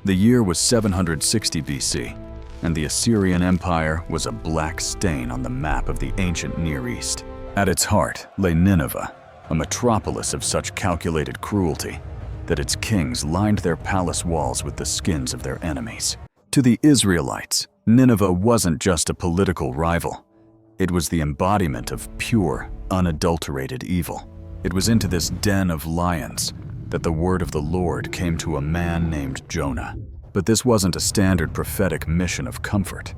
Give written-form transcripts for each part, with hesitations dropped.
The year was 760 BC, and the Assyrian Empire was a black stain on the map of the ancient Near East. At its heart lay Nineveh, a metropolis of such calculated cruelty that its kings lined their palace walls with the skins of their enemies. To the Israelites, Nineveh wasn't just a political rival. It was the embodiment of pure, unadulterated evil. It was into this den of lions that the word of the Lord came to a man named Jonah. But this wasn't a standard prophetic mission of comfort.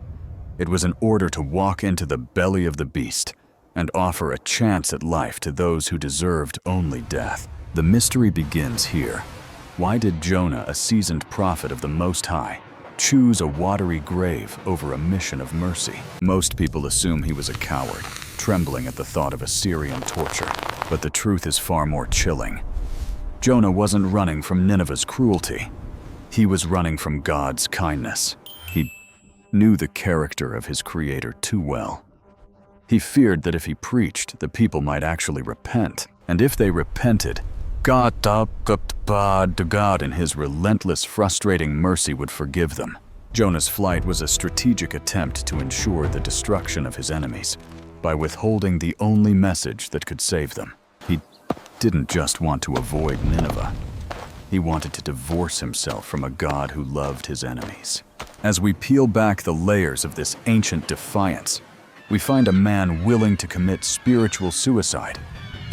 It was an order to walk into the belly of the beast and offer a chance at life to those who deserved only death. The mystery begins here. Why did Jonah, a seasoned prophet of the Most High, choose a watery grave over a mission of mercy? Most people assume he was a coward, trembling at the thought of Assyrian torture. But the truth is far more chilling. Jonah wasn't running from Nineveh's cruelty. He was running from God's kindness. He knew the character of his Creator too well. He feared that if he preached, the people might actually repent. And if they repented, God in his relentless, frustrating mercy would forgive them. Jonah's flight was a strategic attempt to ensure the destruction of his enemies by withholding the only message that could save them. He didn't just want to avoid Nineveh. He wanted to divorce himself from a God who loved his enemies. As we peel back the layers of this ancient defiance, we find a man willing to commit spiritual suicide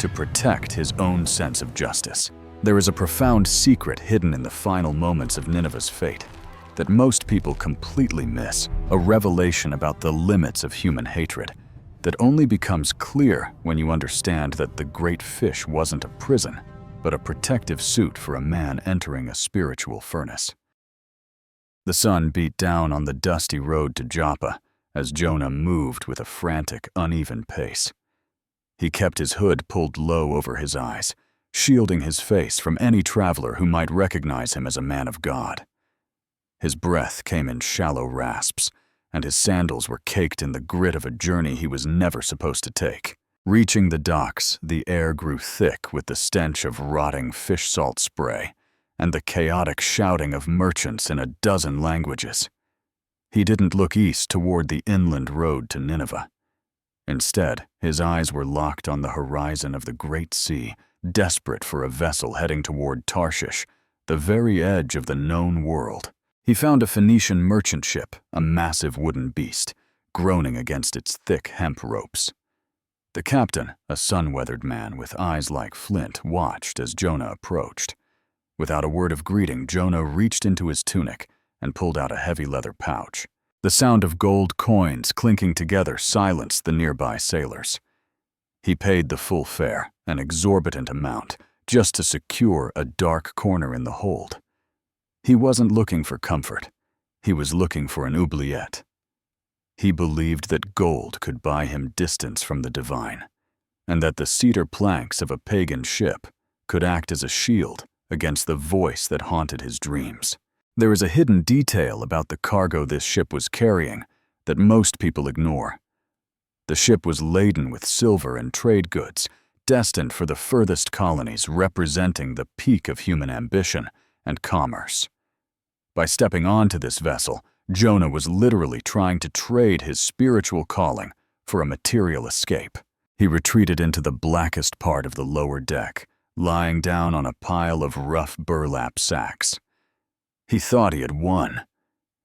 to protect his own sense of justice. There is a profound secret hidden in the final moments of Nineveh's fate that most people completely miss, a revelation about the limits of human hatred that only becomes clear when you understand that the great fish wasn't a prison, but a protective suit for a man entering a spiritual furnace. The sun beat down on the dusty road to Joppa as Jonah moved with a frantic, uneven pace. He kept his hood pulled low over his eyes, shielding his face from any traveler who might recognize him as a man of God. His breath came in shallow rasps, and his sandals were caked in the grit of a journey he was never supposed to take. Reaching the docks, the air grew thick with the stench of rotting fish salt spray and the chaotic shouting of merchants in a dozen languages. He didn't look east toward the inland road to Nineveh. Instead, his eyes were locked on the horizon of the Great Sea, desperate for a vessel heading toward Tarshish, the very edge of the known world. He found a Phoenician merchant ship, a massive wooden beast, groaning against its thick hemp ropes. The captain, a sun-weathered man with eyes like flint, watched as Jonah approached. Without a word of greeting, Jonah reached into his tunic and pulled out a heavy leather pouch. The sound of gold coins clinking together silenced the nearby sailors. He paid the full fare, an exorbitant amount, just to secure a dark corner in the hold. He wasn't looking for comfort. He was looking for an oubliette. He believed that gold could buy him distance from the divine, and that the cedar planks of a pagan ship could act as a shield against the voice that haunted his dreams. There is a hidden detail about the cargo this ship was carrying that most people ignore. The ship was laden with silver and trade goods, destined for the furthest colonies, representing the peak of human ambition and commerce. By stepping onto this vessel, Jonah was literally trying to trade his spiritual calling for a material escape. He retreated into the blackest part of the lower deck, lying down on a pile of rough burlap sacks. He thought he had won.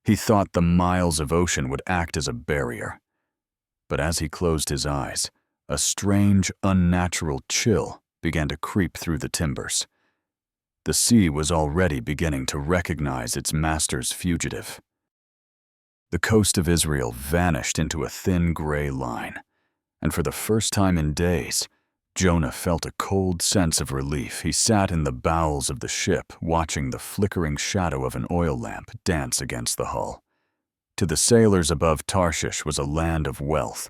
He thought the miles of ocean would act as a barrier. But as he closed his eyes, a strange, unnatural chill began to creep through the timbers. The sea was already beginning to recognize its master's fugitive. The coast of Israel vanished into a thin gray line, and for the first time in days, Jonah felt a cold sense of relief. He sat in the bowels of the ship, watching the flickering shadow of an oil lamp dance against the hull. To the sailors above Tarshish was a land of wealth,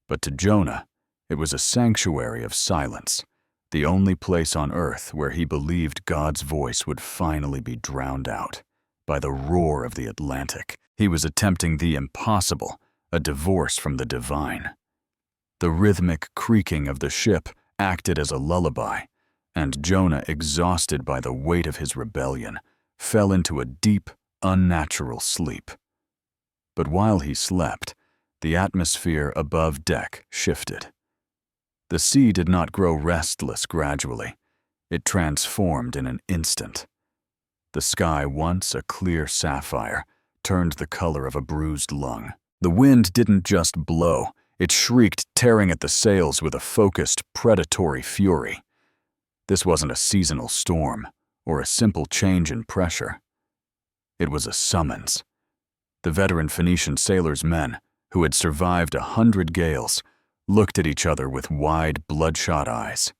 but to Jonah, it was a sanctuary of silence, the only place on earth where he believed God's voice would finally be drowned out by the roar of the Atlantic. He was attempting the impossible, a divorce from the divine. The rhythmic creaking of the ship acted as a lullaby, and Jonah, exhausted by the weight of his rebellion, fell into a deep, unnatural sleep. But while he slept, the atmosphere above deck shifted. The sea did not grow restless gradually. It transformed in an instant. The sky, once a clear sapphire, turned the color of a bruised lung. The wind didn't just blow, it shrieked, tearing at the sails with a focused, predatory fury. This wasn't a seasonal storm or a simple change in pressure. It was a summons. The veteran Phoenician sailors' men, who had survived 100 gales, looked at each other with wide, bloodshot eyes.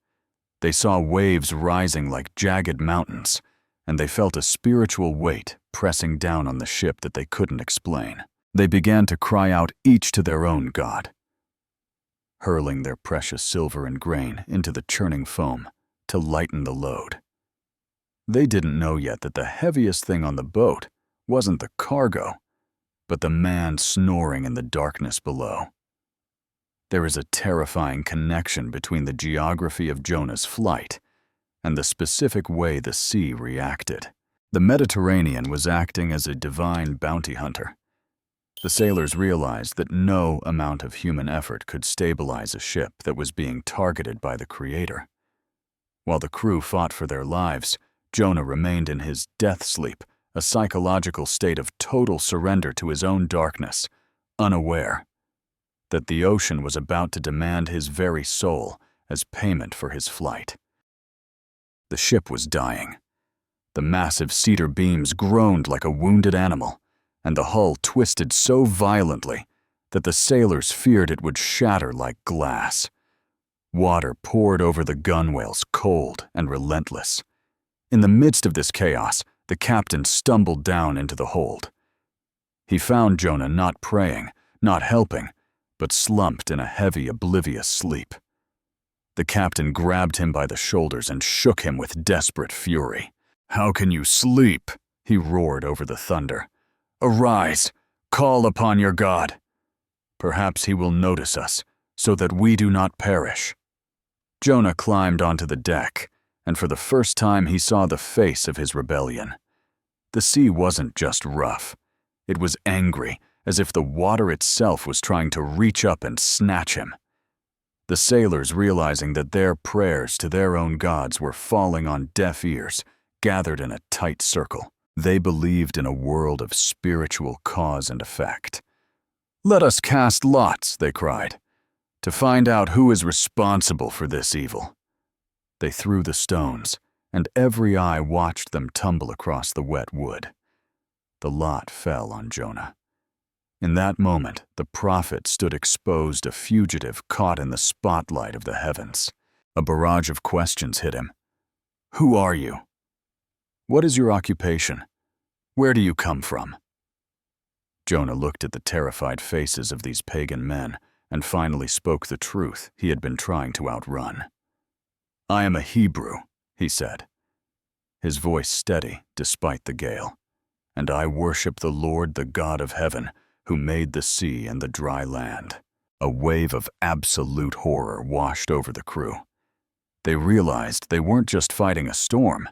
They saw waves rising like jagged mountains, and they felt a spiritual weight pressing down on the ship that they couldn't explain. They began to cry out each to their own god, hurling their precious silver and grain into the churning foam to lighten the load. They didn't know yet that the heaviest thing on the boat wasn't the cargo, but the man snoring in the darkness below. There is a terrifying connection between the geography of Jonah's flight and the specific way the sea reacted. The Mediterranean was acting as a divine bounty hunter. The sailors realized that no amount of human effort could stabilize a ship that was being targeted by the Creator. While the crew fought for their lives, Jonah remained in his death sleep, a psychological state of total surrender to his own darkness, unaware that the ocean was about to demand his very soul as payment for his flight. The ship was dying. The massive cedar beams groaned like a wounded animal, and the hull twisted so violently that the sailors feared it would shatter like glass. Water poured over the gunwales, cold and relentless. In the midst of this chaos, the captain stumbled down into the hold. He found Jonah not praying, not helping, but slumped in a heavy, oblivious sleep. The captain grabbed him by the shoulders and shook him with desperate fury. "How can you sleep?" he roared over the thunder. "Arise, call upon your God. Perhaps he will notice us, so that we do not perish." Jonah climbed onto the deck, and for the first time he saw the face of his rebellion. The sea wasn't just rough. It was angry, as if the water itself was trying to reach up and snatch him. The sailors, realizing that their prayers to their own gods were falling on deaf ears, gathered in a tight circle. They believed in a world of spiritual cause and effect. "Let us cast lots," they cried, "to find out who is responsible for this evil." They threw the stones, and every eye watched them tumble across the wet wood. The lot fell on Jonah. In that moment, the prophet stood exposed, a fugitive caught in the spotlight of the heavens. A barrage of questions hit him. Who are you? What is your occupation? Where do you come from? Jonah looked at the terrified faces of these pagan men and finally spoke the truth he had been trying to outrun. "I am a Hebrew," he said, his voice steady despite the gale, "and I worship the Lord, the God of heaven, who made the sea and the dry land." A wave of absolute horror washed over the crew. They realized they weren't just fighting a storm.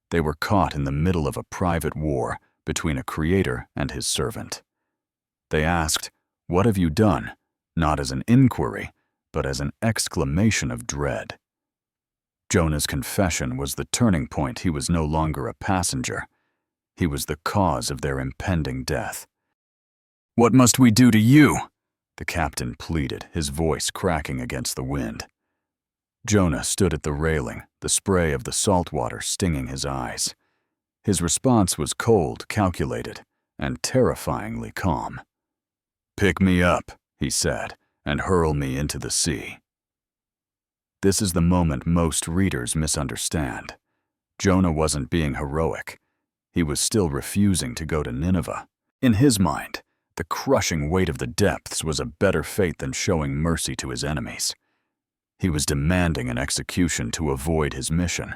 They were caught in the middle of a private war between a creator and his servant. They asked, "What have you done?" not as an inquiry, but as an exclamation of dread. Jonah's confession was the turning point. He was no longer a passenger. He was the cause of their impending death. "What must we do to you?" the captain pleaded, his voice cracking against the wind. Jonah stood at the railing, the spray of the salt water stinging his eyes. His response was cold, calculated, and terrifyingly calm. "Pick me up," he said, "and hurl me into the sea." This is the moment most readers misunderstand. Jonah wasn't being heroic. He was still refusing to go to Nineveh. In his mind, the crushing weight of the depths was a better fate than showing mercy to his enemies. He was demanding an execution to avoid his mission.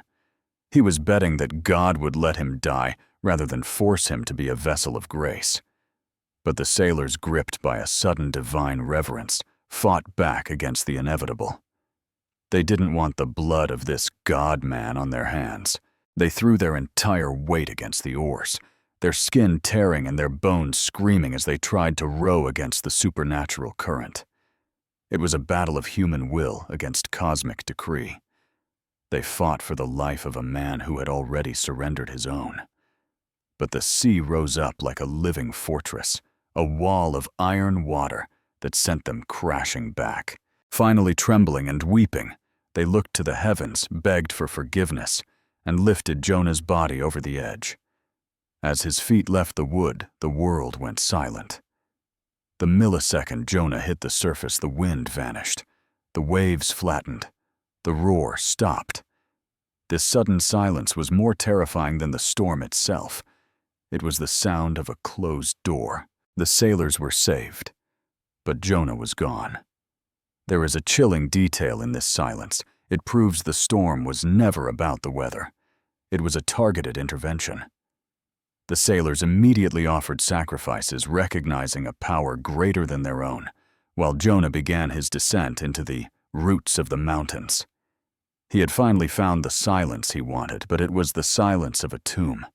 He was betting that God would let him die rather than force him to be a vessel of grace. But the sailors, gripped by a sudden divine reverence, fought back against the inevitable. They didn't want the blood of this God-man on their hands. They threw their entire weight against the oars, their skin tearing and their bones screaming as they tried to row against the supernatural current. It was a battle of human will against cosmic decree. They fought for the life of a man who had already surrendered his own. But the sea rose up like a living fortress, a wall of iron water that sent them crashing back. Finally trembling and weeping, they looked to the heavens, begged for forgiveness, and lifted Jonah's body over the edge. As his feet left the wood, the world went silent. The millisecond Jonah hit the surface, the wind vanished. The waves flattened. The roar stopped. This sudden silence was more terrifying than the storm itself. It was the sound of a closed door. The sailors were saved, but Jonah was gone. There is a chilling detail in this silence. It proves the storm was never about the weather. It was a targeted intervention. The sailors immediately offered sacrifices, recognizing a power greater than their own, while Jonah began his descent into the roots of the mountains. He had finally found the silence he wanted, but it was the silence of a tomb.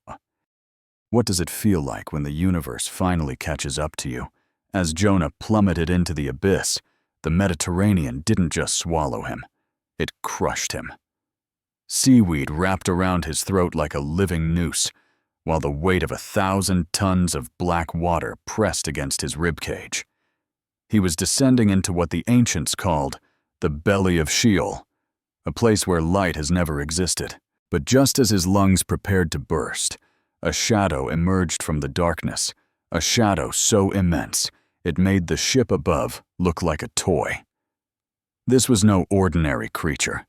What does it feel like when the universe finally catches up to you? As Jonah plummeted into the abyss, the Mediterranean didn't just swallow him, it crushed him. Seaweed wrapped around his throat like a living noose, while the weight of 1,000 tons of black water pressed against his ribcage. He was descending into what the ancients called the belly of Sheol, a place where light has never existed. But just as his lungs prepared to burst, a shadow emerged from the darkness, a shadow so immense it made the ship above look like a toy. This was no ordinary creature.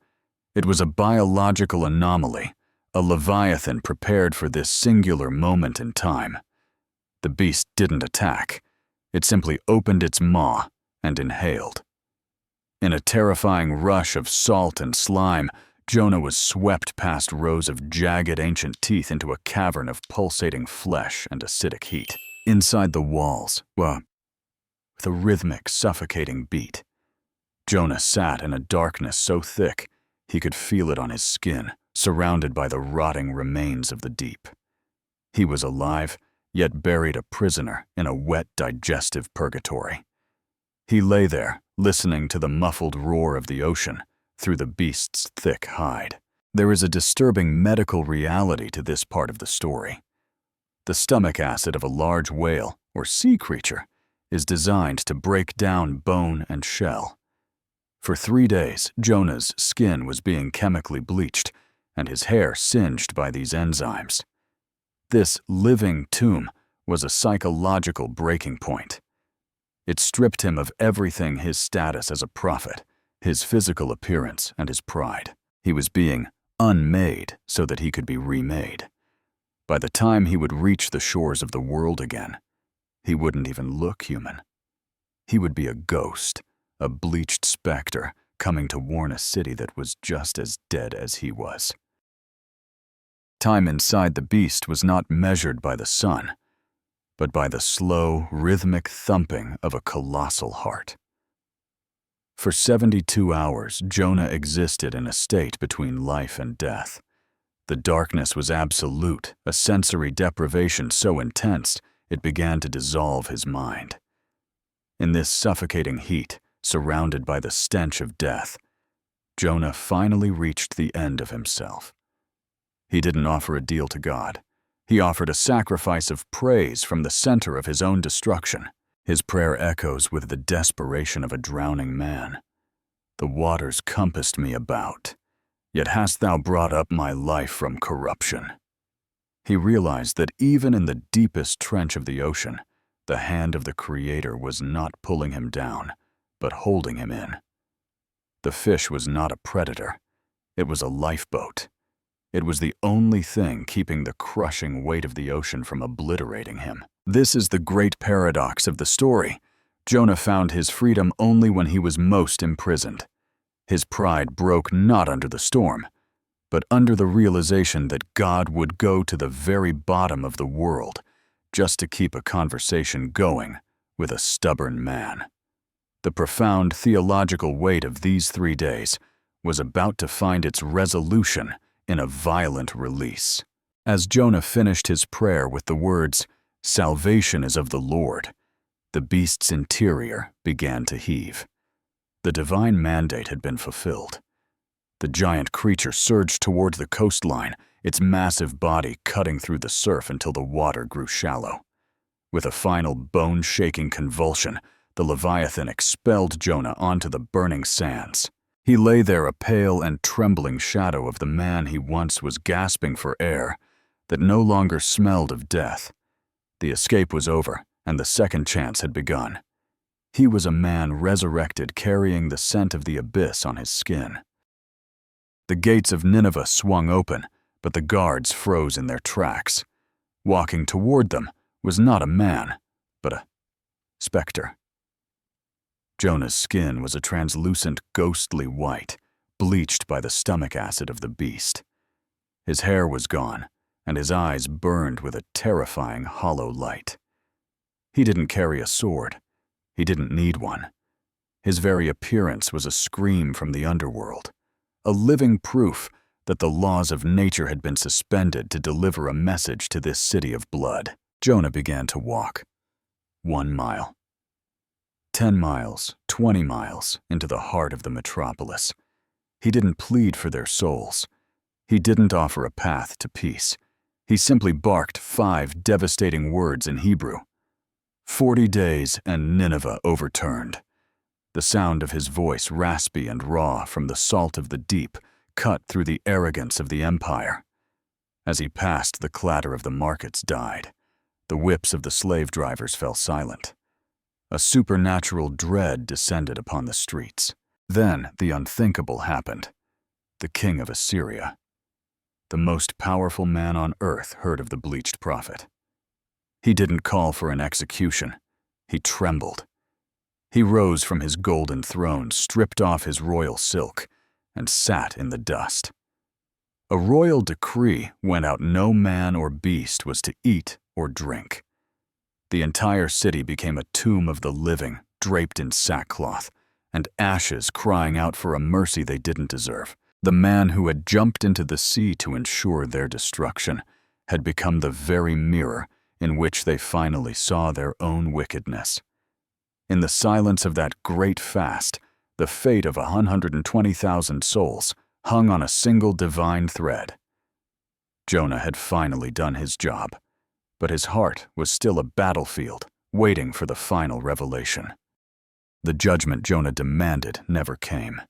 It was a biological anomaly, a leviathan prepared for this singular moment in time. The beast didn't attack. It simply opened its maw and inhaled. In a terrifying rush of salt and slime, Jonah was swept past rows of jagged ancient teeth into a cavern of pulsating flesh and acidic heat. Inside the walls, with a rhythmic, suffocating beat, Jonah sat in a darkness so thick he could feel it on his skin, surrounded by the rotting remains of the deep. He was alive, yet buried a prisoner in a wet, digestive purgatory. He lay there, listening to the muffled roar of the ocean through the beast's thick hide. There is a disturbing medical reality to this part of the story. The stomach acid of a large whale or sea creature is designed to break down bone and shell. For 3 days, Jonah's skin was being chemically bleached and his hair singed by these enzymes. This living tomb was a psychological breaking point. It stripped him of everything: his status as a prophet, his physical appearance, and his pride. He was being unmade so that he could be remade. By the time he would reach the shores of the world again, he wouldn't even look human. He would be a ghost, a bleached specter coming to warn a city that was just as dead as he was. Time inside the beast was not measured by the sun, but by the slow, rhythmic thumping of a colossal heart. For 72 hours, Jonah existed in a state between life and death. The darkness was absolute, a sensory deprivation so intense it began to dissolve his mind. In this suffocating heat, surrounded by the stench of death, Jonah finally reached the end of himself. He didn't offer a deal to God. He offered a sacrifice of praise from the center of his own destruction. His prayer echoes with the desperation of a drowning man. "The waters compassed me about, yet hast thou brought up my life from corruption." He realized that even in the deepest trench of the ocean, the hand of the Creator was not pulling him down, but holding him in. The fish was not a predator. It was a lifeboat. It was the only thing keeping the crushing weight of the ocean from obliterating him. This is the great paradox of the story. Jonah found his freedom only when he was most imprisoned. His pride broke not under the storm, but under the realization that God would go to the very bottom of the world just to keep a conversation going with a stubborn man. The profound theological weight of these 3 days was about to find its resolution in a violent release. As Jonah finished his prayer with the words, "Salvation is of the Lord," the beast's interior began to heave. The divine mandate had been fulfilled. The giant creature surged toward the coastline, its massive body cutting through the surf until the water grew shallow. With a final bone-shaking convulsion, the Leviathan expelled Jonah onto the burning sands. He lay there a pale and trembling shadow of the man he once was gasping for air, that no longer smelled of death. The escape was over, and the second chance had begun. He was a man resurrected, carrying the scent of the abyss on his skin. The gates of Nineveh swung open, but the guards froze in their tracks. Walking toward them was not a man, but a specter. Jonah's skin was a translucent, ghostly white, bleached by the stomach acid of the beast. His hair was gone, and his eyes burned with a terrifying hollow light. He didn't carry a sword. He didn't need one. His very appearance was a scream from the underworld, a living proof that the laws of nature had been suspended to deliver a message to this city of blood. Jonah began to walk. 1 mile. 10 miles, 20 miles into the heart of the metropolis. He didn't plead for their souls. He didn't offer a path to peace. He simply barked 5 devastating words in Hebrew. 40 days and Nineveh overturned. The sound of his voice, raspy and raw from the salt of the deep, cut through the arrogance of the empire. As he passed, the clatter of the markets died. The whips of the slave drivers fell silent. A supernatural dread descended upon the streets. Then the unthinkable happened. The king of Assyria, the most powerful man on earth, heard of the bleached prophet. He didn't call for an execution. He trembled. He rose from his golden throne, stripped off his royal silk, and sat in the dust. A royal decree went out: no man or beast was to eat or drink. The entire city became a tomb of the living, draped in sackcloth, and ashes crying out for a mercy they didn't deserve. The man who had jumped into the sea to ensure their destruction had become the very mirror in which they finally saw their own wickedness. In the silence of that great fast, the fate of 120,000 souls hung on a single divine thread. Jonah had finally done his job, but his heart was still a battlefield, waiting for the final revelation. The judgment Jonah demanded never came.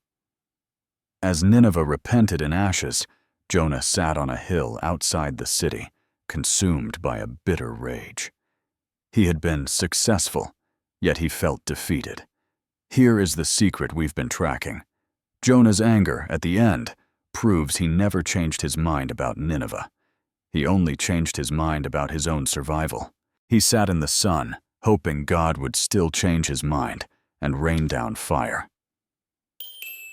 As Nineveh repented in ashes, Jonah sat on a hill outside the city, consumed by a bitter rage. He had been successful, yet he felt defeated. Here is the secret we've been tracking. Jonah's anger, at the end, proves he never changed his mind about Nineveh. He only changed his mind about his own survival. He sat in the sun, hoping God would still change his mind and rain down fire.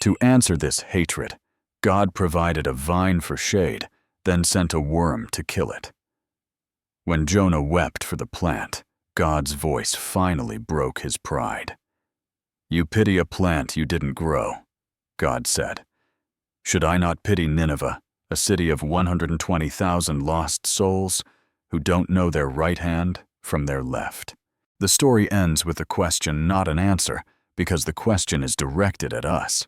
To answer this hatred, God provided a vine for shade, then sent a worm to kill it. When Jonah wept for the plant, God's voice finally broke his pride. "You pity a plant you didn't grow," God said. "Should I not pity Nineveh, a city of 120,000 lost souls who don't know their right hand from their left?" The story ends with a question, not an answer, because the question is directed at us.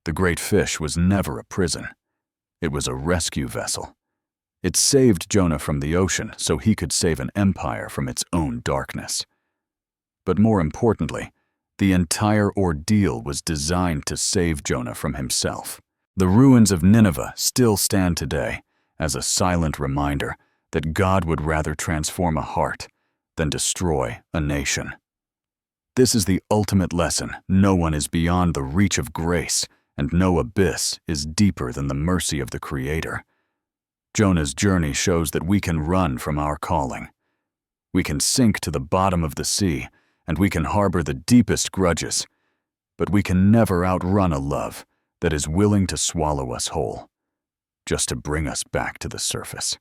The great fish was never a prison. It was a rescue vessel. It saved Jonah from the ocean so he could save an empire from its own darkness. But more importantly, the entire ordeal was designed to save Jonah from himself. The ruins of Nineveh still stand today as a silent reminder that God would rather transform a heart than destroy a nation. This is the ultimate lesson: no one is beyond the reach of grace, and no abyss is deeper than the mercy of the Creator. Jonah's journey shows that we can run from our calling. We can sink to the bottom of the sea, and we can harbor the deepest grudges, but we can never outrun a love that is willing to swallow us whole, just to bring us back to the surface.